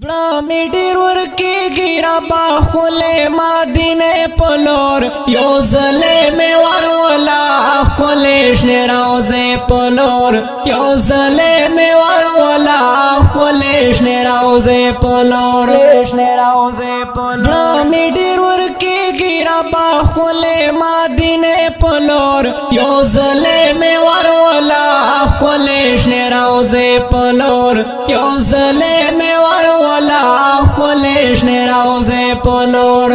بڑا می ډیر ورکیږي ربا خله مدینه پلور یو زله می ورولا خلیش نه راوځي پلور یو زله می ورولا خلیش نه راوځي پلور بڑا می ډیر ورکیږي ربا خله مدینه پلور یو زله می ورولا خلیش نه راوځي پلور یو زله می ولا خلیش نه راوځي پلور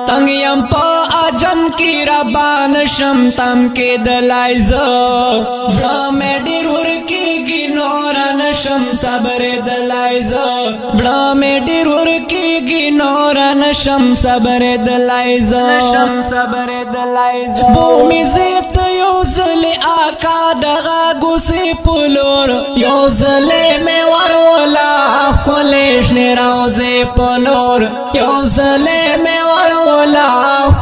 تنگ یم په اجم کی ربان شم تم کې دلایز بڑا مې ډیر ورکیږي نور نشم صبر دلایز بڑا مې ډیر ورکیږي نور نشم صبر دلایز بو می زیت یو زل آقا دغه ګوسې پلور یو زل مې ورولا خلیش نه راوځي پلور یو زل مې ورولا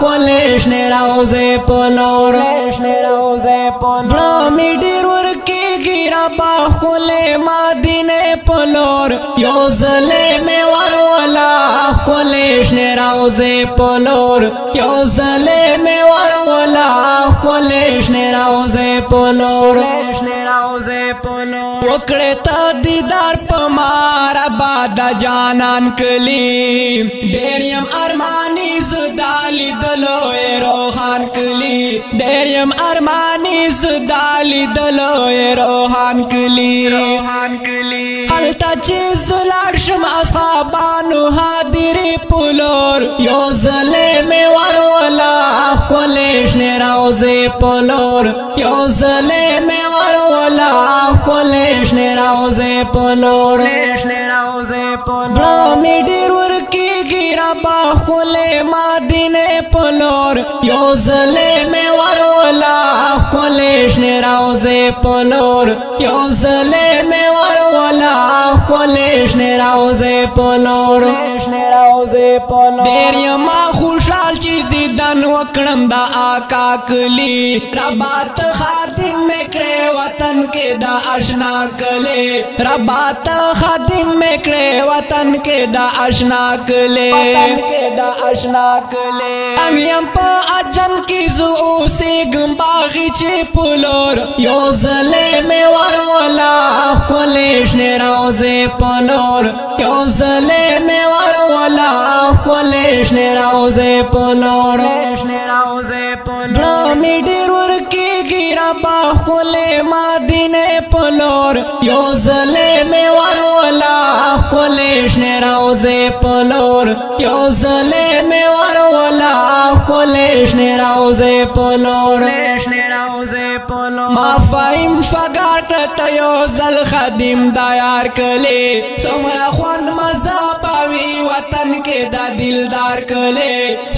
خلیش نه راوځي پلور بڑا می ډیر ورکیږي ربا خله مدینه پلور یو زل مې ورولا خلیش نه راوځي پلور یو زل مې ورولا خلیش نه راوځي پلور وکړه تا دیدار پمار باد جانان کلی ډیریم ارمانی زدالی دلو روحان کلی ډیریم ارمانی زدالی دلو روحان کلی التا چیز لارشم اصحابانو حاضر پلور یو زلم ورولا خلیش نه راوځي پلور یو زلم ورولا خلیش نه راوځي پلور بڑا می ډیر ورکیږي ربا خله مدینه پلور یو زلم ورولا خلیش نه راوځي پلور یو زلم ورولا خلیش نه راوځي پلور ډیر ما خوشحال چې دیدن وکړم دا آقا کلی ربات خادم میکړه وطن کې دا آشنا کلی ربات خادم میکړه وطن کې دا آشنا کلی انیم په اجم کې زو اوسېږم باغی چې پلور یو زلم ورولا خلیش نه راوځي پلور یو زلم ورولا خلیش نه راوځي پلور بڑا می ډیر ورکیږي ربا خله مدینه پلور یو زلم ورولا خلیش نه راوځي پلور یو زلم ورولا خلیش نه راوځي پلور ما فایم فغاټ ته یو زل خادم دا یار کله څومره خوند مزه پاوی وطن کې دا دلدار کله